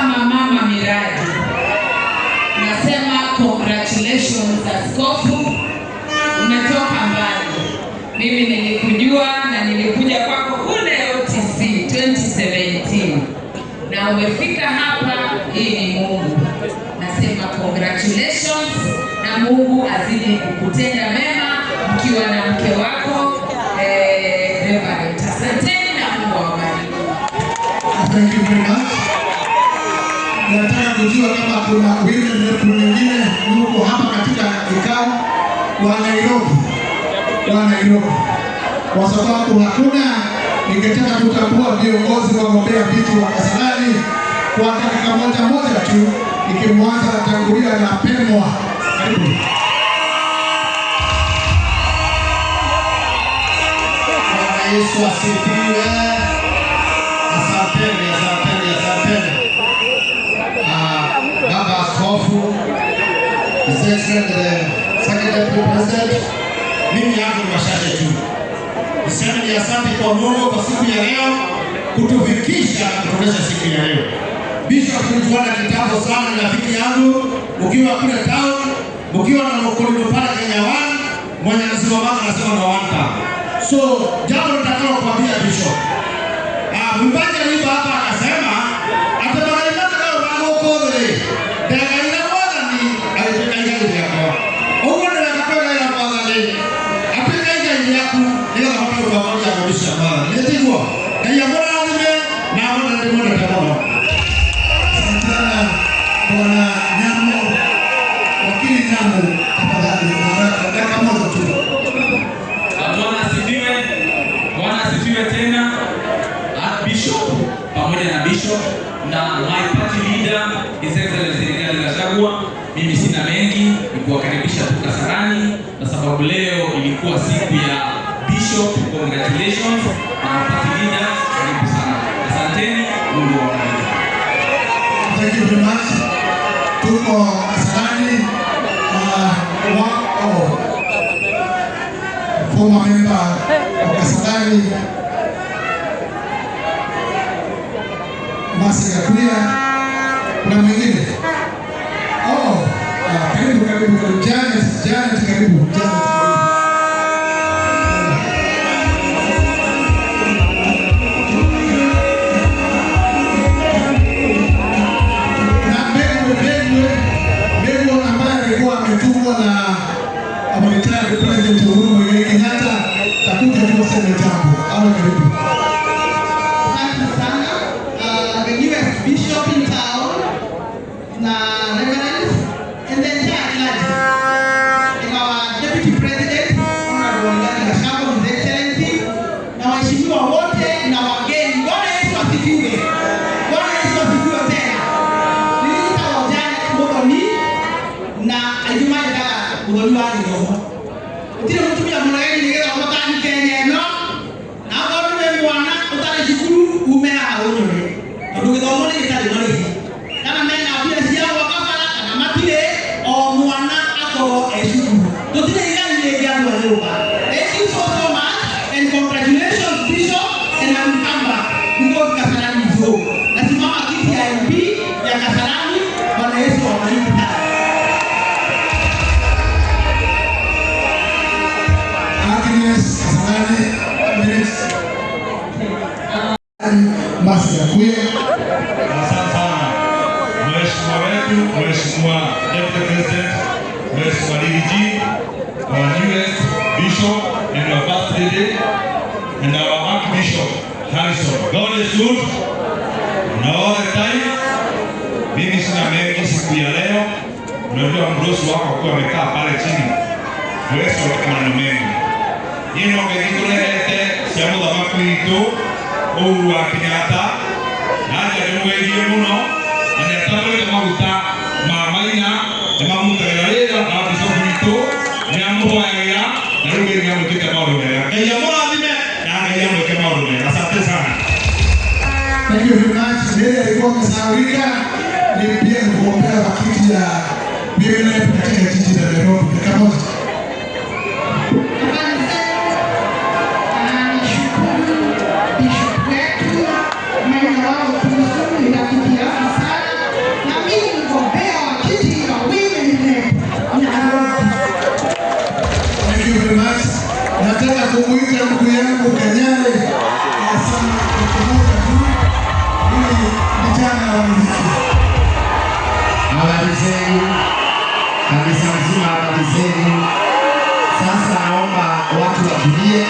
kama mama miradi nasema congratulations askofu, umetoka mbali. Mimi nilikujua na nilikuja kwako kule OTC 2017 na umefika hapa. Hii ni Mungu. Nasema congratulations na Mungu azidi kukutenda mema mkiwa na mke wako Reverend. Asanteni na Mungu awabariki. Thank you very much. Nataka kujua kama kuna wengine yuko hapa katika kikao wa Nairobi. Kwa sababu hakuna, ningetaka kutambua viongozi wagombea viti wa Kasarani kwa dakika moja tu, nikimwanza tangulia na Pemwa. Karibu. Bwana Yesu asifiwe. Asanteni. Baba Askofu, His Excellency the Secretary President, mimi yangu machache tu. Niseme ni asante kwa Mungu kwa siku ya leo kutufikisha kutuonesha siku ya leo. Bishop tulijuana kitambo sana na rafiki yangu, ukiwa kule town, ukiwa na mkono pale Kenya 1, mwenye anasimama na wanta. So, jambo nitakalo kuambia Bishop. Mwimbaji aliimba hapa akasema atabagalika kama wango kodre. Dagaina mwana ni alipeka ingali yako. Uone wakatoka ila mwana ni. Apeka ingali yako ndio hapo kwa moja kabisa bwana. Nimetigwa. Na ya bwana alime na bwana ndio mwana tamono. Santana bwana Nyamo. Wakili Nyamo tafadhali dakika moja tu. Bwana asifiwe tena. Bishop pamoja na Bishop na my party leader His Excellency Rigathi Gachagua. Mimi sina mengi, ni kuwakaribisha tu Kasarani kwa sababu leo ilikuwa siku ya Bishop. Congratulations na my party leader, karibu sana. Asanteni, Mungu awabariki. Thank you very much. Tuko Kasarani former member wa Kasarani Masi Gakuya. Kuna mwingine? Karibu Janet, karibu. Na Bego ambaye alikuwa ametumwa na Amerikani President Uhuru Muigai Kenyatta, takuja tu kusema jambo. Karibu. Bishop in town, Reverend, and then and our Deputy President, Honorable Rigathi Gachagua, His Excellency, na waheshimiwa wote na wageni. Bwana Yesu asifiwe. Bwana Yesu asifiwe tena. Nilikuwa wajana Muthoni na Ijumaa ya Muthoni wa Nyomo. Utile mtu ya mwanageni nigera mutani Kenya no. Na bado ni mwana utale shukuru umea haonyo. Ndugu zangu ni kitali mali. Kama mimi na pia siya wakafala na matile o mwana ako eshukuru. Tutile ile ile ya leo. Thank you so much and congratulations Bishop and I'm come back because Kasarani is home. Nasimama kiti ya MP ya Kasarani. Bwana Yesu awabariki. Agnes Kasarani minutes. Masi Gakuya. Asante sana. Mheshimiwa wetu, Mheshimiwa Deputy President, Mheshimiwa DG, our newest Bishop and our First Lady, and our Archbishop Harrison. God is good. And all the time. Mimi sina mengi siku ya leo. Unajua mdosi wako kwa amekaa pale chini. Wewe kwa maneno mengi. Yeye ndio ngekilete siamo da makwito Uhuru wa Kenyatta. Naja ndio muno anatabule maguta mamaina kama mutagarira na bisogito nyamuhoya na ruge nyamu kitamarume ya mwana na nyamu kitamarume. Asante sana. Thank you very much. Leo alikuwa msaurika ni pia kuombea wakati ya Biblia katika jiji la Nairobi. Kama Bishop wetu mwenye wao kuhusu ni rafiki yake sana. kimoja tu ili vijana wamiliki. Habari zenu, kanisa mzima, habari zenu. Sasa naomba watu watulie,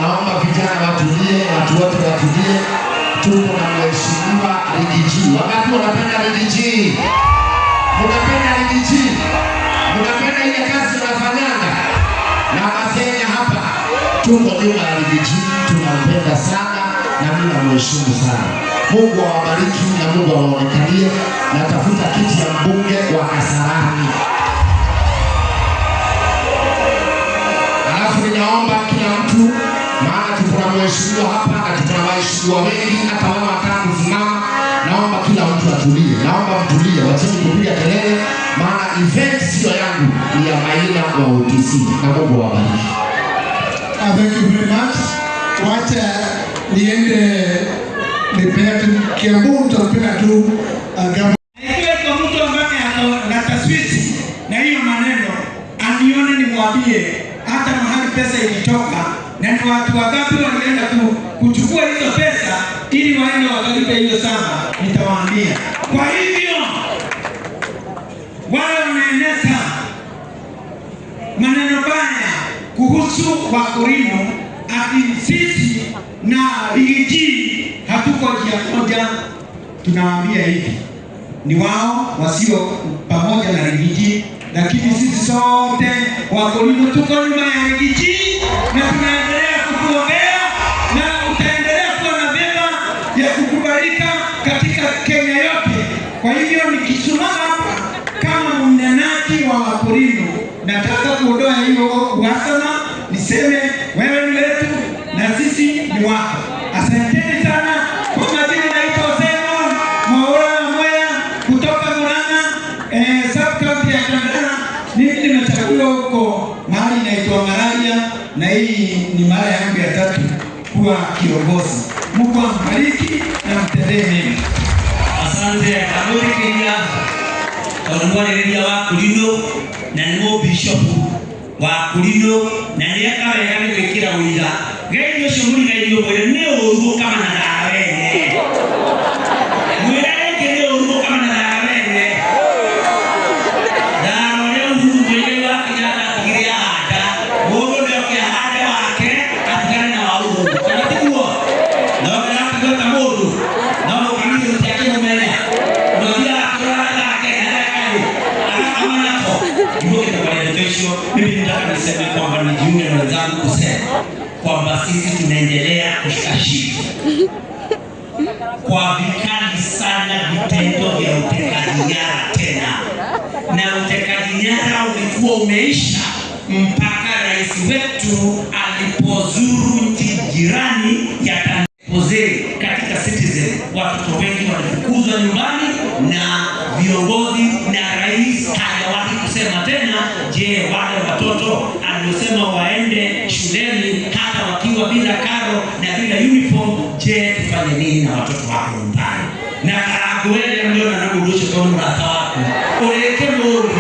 naomba vijana watulie, watu wote watulie. Tuko na mheshimiwa Rigiji. Wakati wanapenda Rigiji, mnapenda Rigiji, mnapenda ile kazi unafanyanga na Masenya hapa. Tuko nyuma ya Rigiji, tunampenda sana na mimi namheshimu sana. Mungu awabariki na Mungu awaonekanie. Natafuta kiti ya mbunge wa Kasarani. Alafu ninaomba kila mtu, maana tuko na mheshimiwa hapa na tuko na waheshimiwa wengi, hata wale wataka kusimama. Naomba kila mtu atulie, naomba mtulie, wacheni kupiga kelele, maana event sio yangu, ni ya Maina wa OTC. Na Mungu awabariki. Thank you very much. Wacha niende nipeleke Kiambu, tutapenda tu gavana. Ikiwa kwa mtu ambaye ako na taswiti na hiyo maneno, anione nimwambie hata mahali pesa ilitoka na ni watu wangapi walienda kuchukua hizo pesa ili waende wakalipe hiyo samba, nitawaambia. Kwa hivyo wale wanaeneza maneno baya kuhusu Wakorino ati sisi na Rigiji hatuko njia moja, tunawaambia hivi, ni wao wasio pamoja na Rigiji, lakini sisi sote Wakorino tuko nyuma ya Rigiji na tunaendelea kukuombea na utaendelea kuwa na vyema ya kukubalika katika Kenya yote. Kwa hivyo nikisimama hapa kama mnenaji wa Wakorino, nataka kuondoa hiyo uhasama, niseme wewe ni wetu na sisi ni wako. Asanteni sana. Kwa majina naitwa Simon Mwaura Mwea kutoka Murang'a, sub-county ya Tandara. Mimi nimechaguliwa huko mahali inaitwa Mararia na hii ni mara yangu ya 3 kuwa kiongozi. Mungu ambariki na mtendee mema. Asante Kamuri Kenya Kamuri wa Kulino na nimo bishop wa Kulino na ndiye kama yake wekira uiza gaiyo shughuli gaiyo bore ne orugo kama na dawe mwere kile orugo kama na dawe dawo leo orugo ile wa kijana kiria hata orugo leo kia hata wake atikana na warugo kana tikuwa na wala kwa tamodo na wala kanisa yake mumele ndio mimi nataka niseme kwamba nijiunge na wenzangu kusema kwamba sisi tunaendelea kushikashika kwa vikali sana vitendo vya utekaji nyara tena, na utekaji nyara ulikuwa umeisha mpaka rais wetu alipozuru nchi jirani ya Tanzania katika Citizen. Watoto wengi walifukuzwa nyumbani na viongozi na rais hajawahi kusema tena, je, wale watoto aliosema waende shuleni hata wakiwa bila karo na bila uniform, je, tufanye nini na watoto wako nyumbani? Na Karagwele ndio na nabudusha kwa mrata wako oleke moro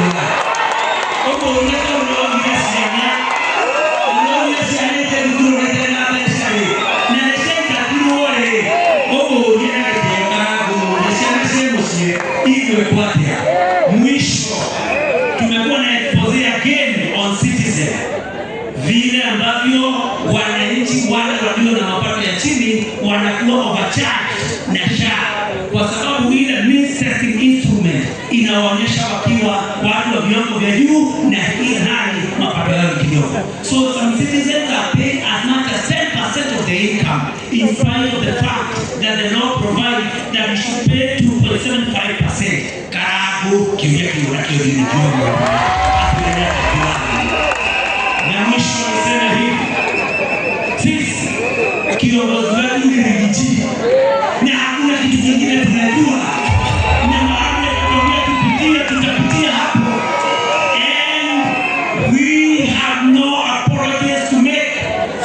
obo oleke moro ngasiana ndio yasiana tena tena pesa na sasa tuone obo ni na Karagwele yasiana sema sie hivyo kwa mwisho tumekuwa na expose again on Citizen vile ambavyo wananchi wale walio na mapato ya chini wanakuwa overcharged na SHA kwa sababu ile means-testing instrument inaonyesha wakiwa watu wa viwango vya juu na hii hali mapato yao kidogo. So some citizens are paid as much as 10% of their income in spite of the fact that the law provides that you should pay 2.75%. Karabu kiwia kiwia na mwisho niseme hivi, sisi kiongozi wetu ni Rigiji na hakuna kitu kingine tunajua, na maana ya kupitia tutapitia hapo, and we have no apologies to make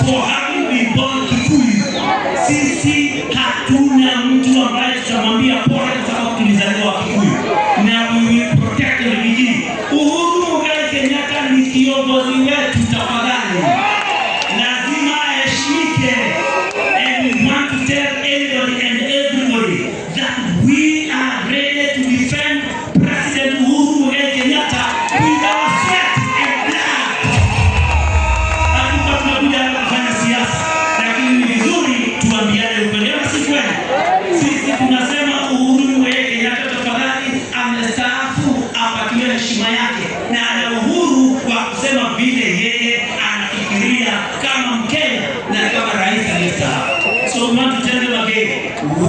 for having been born Kikuyu. Sisi hatuna mtu ambaye tutamwambia pole kwa sababu tulizaliwa Kikuyu, na we will protect the Rigiji. Uhuru Muigai Kenyatta ni kiongozi wetu, tafadhali lazima aheshimike, and we want to tell serikali. Sisi tunasema Uhuru Muigai Kenyatta tafadhali amestaafu apatiwe heshima yake, na ana uhuru wa kusema vile yeye anafikiria kama Mkenya na kama rais aliyestaafu. So we want to tell them again,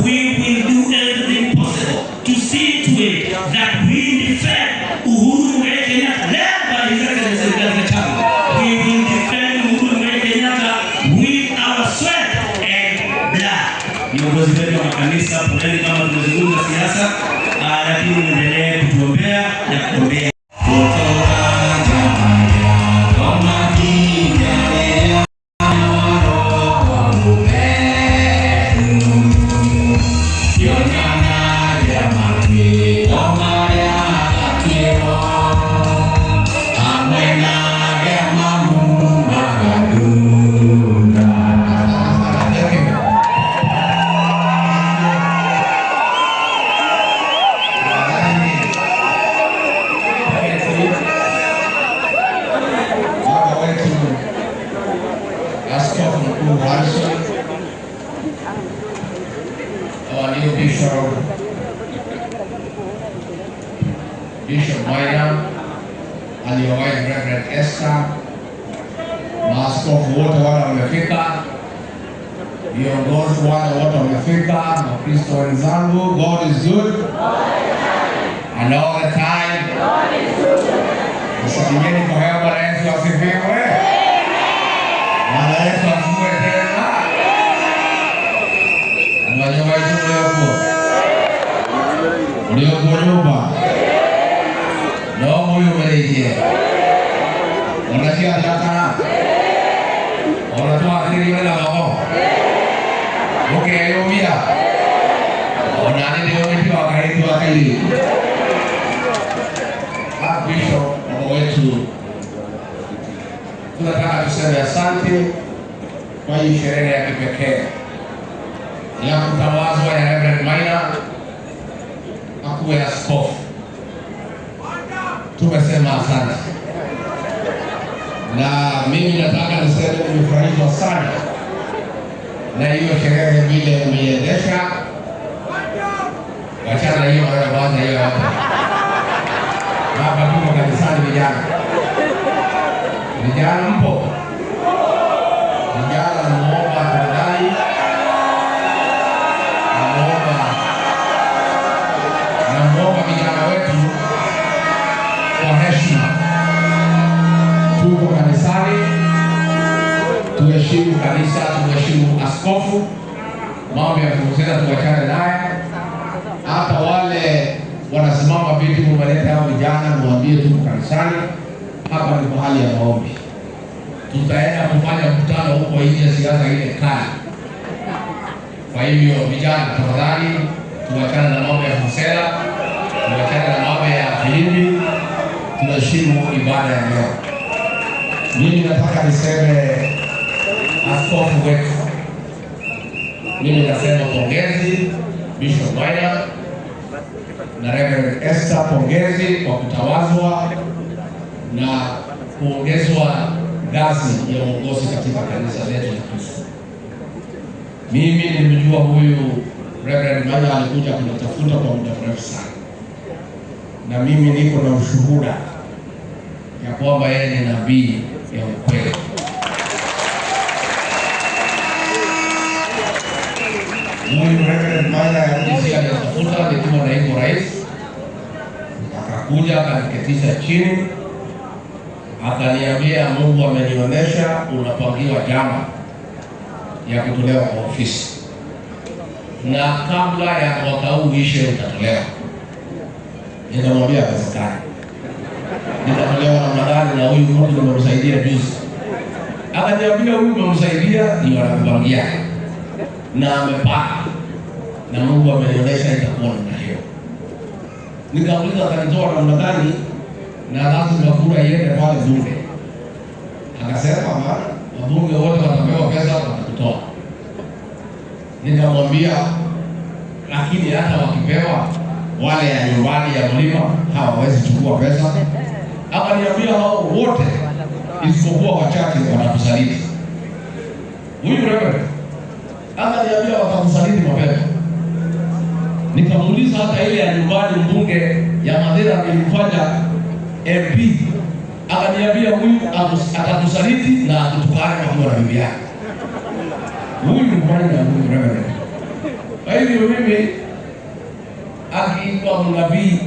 we will do everything possible to see to it that we defend Uhuru Muigai Kenyatta, led by His Excellency Rigathi Gachagua. We will defend Uhuru Muigai Kenyatta with our sweat and blood. Viongozi wetu wa makanisa, poleni kama tumezungumza siasa, lakini muendelee kutuombea na kuombea. Our new Bishop Maina and your wife Reverend Esther, maaskofu wote wale wamefika, viongozi wale wote wamefika, Wakristo wenzangu, God is good and all the time. Msalimeni kwa hewa. Bwana Yesu asifiwe. Bwana Yesu asifiwe tena. Wanyama wetu uliokuwa nyumba ndio huyu mleje unasikia shaka unatoa akili wala baba ukiyumia unani ndio mtu akaitwa akili. Bishop wetu, tunataka tuseme asante kwa hii sherehe ya kipekee ya kutawazwa ya Reverend Maina akuwe askofu. Tumesema asante, na mimi nataka niseme nimefurahishwa sana na hiyo sherehe vile umeiendesha. Wachana hiyo mara kwanza hiyo hapa tuko kanisani. Vijana mpo? Vijana naomba tafadhali, naomba vijana wetu kwa heshima, tuko kanisani, tuheshimu kanisa, tuheshimu askofu. Mambo ya kuzungumza tuachane naye. Hata wale wanasimama vitu mmeleta hao vijana, mwambie tuko kanisani, hapa ni mahali ya maombi. Tutaenda kufanya mkutano huko nje, siasa ile kali. Kwa hivyo vijana, tafadhali tuachane na mambo ya kusela, tuachane na mambo ya filimbi, tunaheshimu ibada ya leo. Mimi nataka niseme askofu wetu, mimi nasema pongezi Bishop Maina na Reverend Esther, pongezi kwa kutawazwa na kuongezwa ngazi ya uongozi katika kanisa letu la Kristo. Mimi nimejua huyu Reverend Maina alikuja kunitafuta kwa muda mrefu sana, na mimi niko na ushuhuda ya kwamba yeye ni nabii ya ukweli. Huyu Reverend Maina alitafuta nikiwa naibu rais, akakuja akaniketisha chini, akaniambia Mungu amenionyesha unapangiwa jana ya kutolewa kwa ofisi, na kabla ya mwaka huu ishe utatolewa. Nikamwambia haiwezekani, nitatolewa namna gani na huyu mtu nimemsaidia juzi? Akaniambia huyu nimemsaidia ndio anakupangia na amepata, na Mungu amenionyesha itakuwa namna hiyo. Nikauliza atanitoa namna gani na lazima kura iende pale bunge. Akasema wabunge wote watapewa pesa watakutoa. Nikamwambia lakini hata wakipewa wale ya nyumbani ya mlima hawawezi chukua pesa. Akaniambia hao wote isipokuwa wachache watakusaliti. Huyu Reverend akaniambia watakusaliti mapema. Nikamuuliza hata ile ya nyumbani mbunge ya Madera nilifanya MP, akaniambia huyu atakusaliti na kutukana kwa bibi yake. Huyu mbaya na huyu reverend. Kwa hivyo mimi akiitwa mnabii,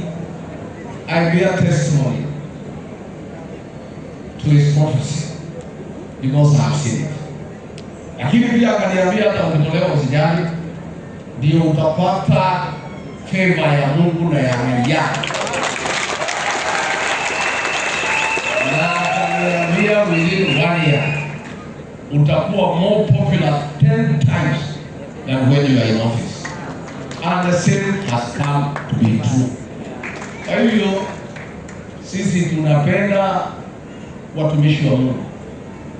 I bear testimony to his prophecy because I have seen it. Lakini pia akaniambia hata ukitolewa usijali, ndio utapata favor ya Mungu na ya Maria. Na akaniambia within 1 year utakuwa more popular 10 times than when you are in office. And the same has come to be true. Kwa hivyo sisi tunapenda watumishi wa Mungu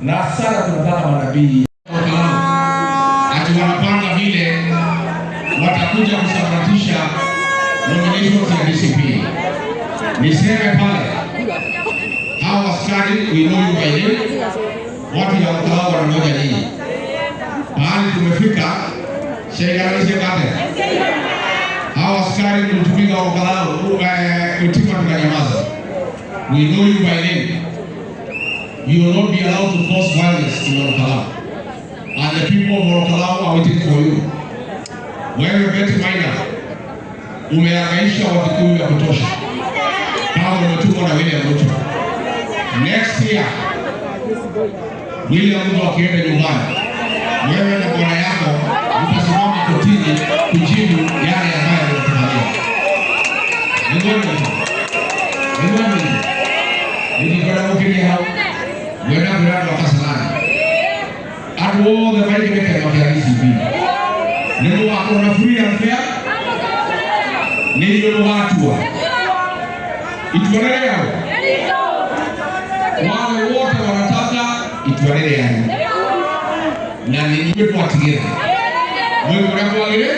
na sana tunataka manabii ati wanapanga vile watakuja kusambaratisha nominations ya DCP. Niseme pale hawa askari we know you by name, watu ya Olkalau wanangoja nini? Mahali tumefika shegaralishe kate. Hawa askari mlitumika Olkalau kutima tukanyamaza. We know you by name. You will not be allowed to cause violence in Olkalau. And the people of Olkalau are waiting for you. Wewe Betty Maina umehangaisha Wakikuyu ya kutosha kama umetumwa na William Ruto. Next year William Ruto akienda nyumbani, wewe na bwana yako mtasimama kotini kujibu yale ambayo yametokea. Ndio mkini hao wena bila wakasalani atuo the bike meka ya DCP ndio wako na free and fair ndio watu itwarele yao wale wote wanataka itwarele yao na ndio tuatigere wewe unakuwa ile.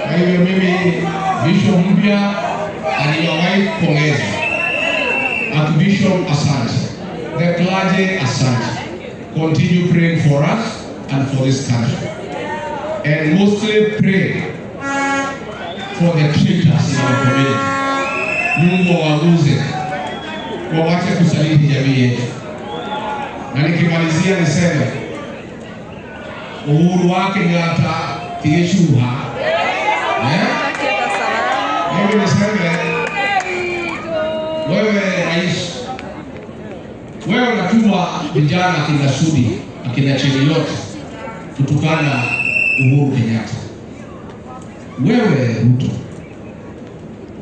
Kwa hivyo mimi Bishop mpya aliyowahi kuongeza Archbishop asante, the clergy asante, continue praying for us and for this country, and mostly pray for the traitors in our community. Mungu waguze wawache kusaliti jamii yetu. Na nikimalizia niseme uhuru wake ni hata tigeshuha. Mimi niseme wewe rais, wewe unatuma vijana akina Sudi, akina Cheriot kutukana Uhuru Kenyatta. Wewe Ruto,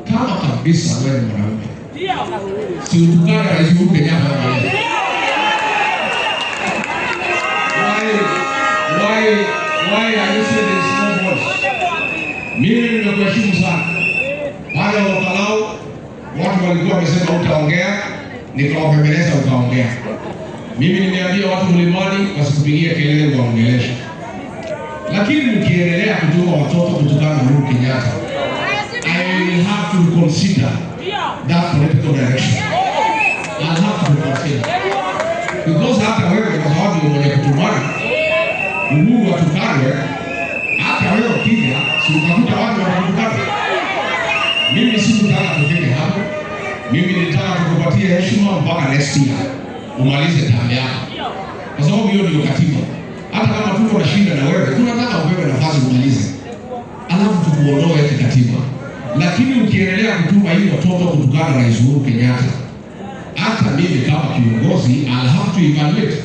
kama kabisa wewe ni mwanaume, si utukana rais Uhuru Kenyatta wewe. Why are you saying this small voice? Mimi nimekuheshimu sana. Pale Olkalau watu walikuwa wamesema utaongea, nikawapembeleza ukaongea. Mimi nimeambia watu mlimani wasikupigie kelele waongeleshe. Lakini mkiendelea kutuma watoto kutukana Uhuru Kenyatta, I will have to consider that political direction. I'll have to consider. Because hata wewe kwa sababu mwenye kutumana Uhuru atukanwe, hata wewe ukija si utakuta watu wanakutukana. Mimi sikutaka tufike hapo. Mimi nilitaka tukupatie heshima mpaka next year umalize term yako, kwa sababu hiyo ndio katiba. Hata kama tuko na shida na wewe, tunataka upewe nafasi umalize, alafu tukuondoe kikatiba. Lakini ukiendelea kutuma hii watoto kutukana Rais Uhuru Kenyatta, hata mimi kama kiongozi I'll have to evaluate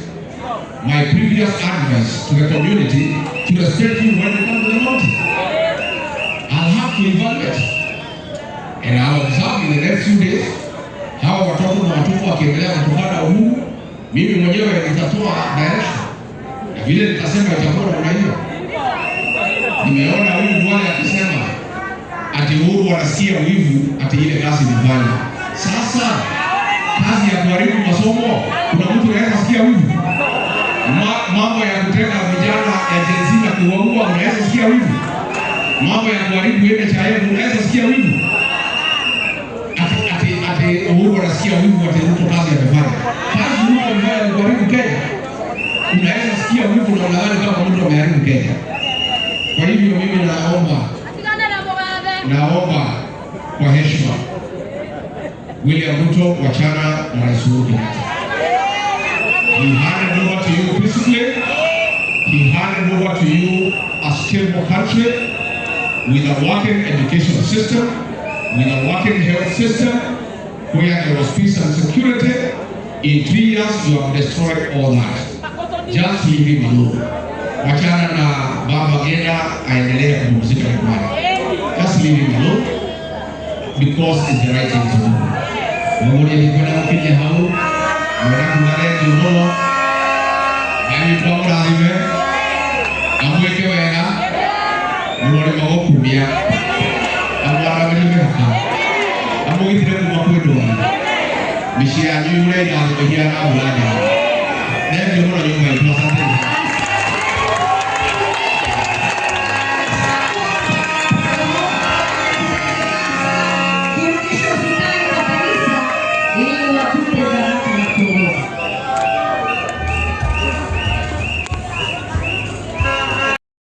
my previous advice to the community to respect you when you come to the mountain. I'll have to evaluate. And I will observe in the next few days hawa watoto na watoto wakiendelea kutukana Uhuru, mimi mwenyewe nitatoa direction. Na vile nitasema itakuwa namna hiyo. Nimeona huyu bwana akisema ati Uhuru anasikia wivu ati ile kazi mfanya. Sasa kazi ya kuharibu masomo, kuna mtu anaweza sikia wivu? Mambo ya kuteka vijana ya jenzi na kuwaua unaweza sikia wivu? Mambo ya kuharibu NHIF unaweza sikia wivu? Ati Uhuru anasikia wivu ati Ruto kazi amefanya. Kazi Ruto amefanya ni kuharibu Kenya. Unaweza sikia wivu na unadhani kama Ruto ameharibu Kenya. Kwa hivyo mimi naomba naomba kwa heshima William Ruto wachana na Rais Uhuru Kenyatta. He handed over to you peacefully. He handed over to you a stable country with a working educational system, with a working health system, where there was peace and security. In 3 years, you have destroyed all that. Just leave him alone. Wachana na Baba Geda aendelee kupumzika nyumbani. Just leave him alone because it's the right thing to do. Mungu alikwenda kupiga hao, mwana kumare juno, ani kwa mrahime, amweke wega, mwale mago kumia, amwara vile meka, amwitire kumakwedo, mishia yule ya kuhia na ulani, ndio mwana nyumba ipasate.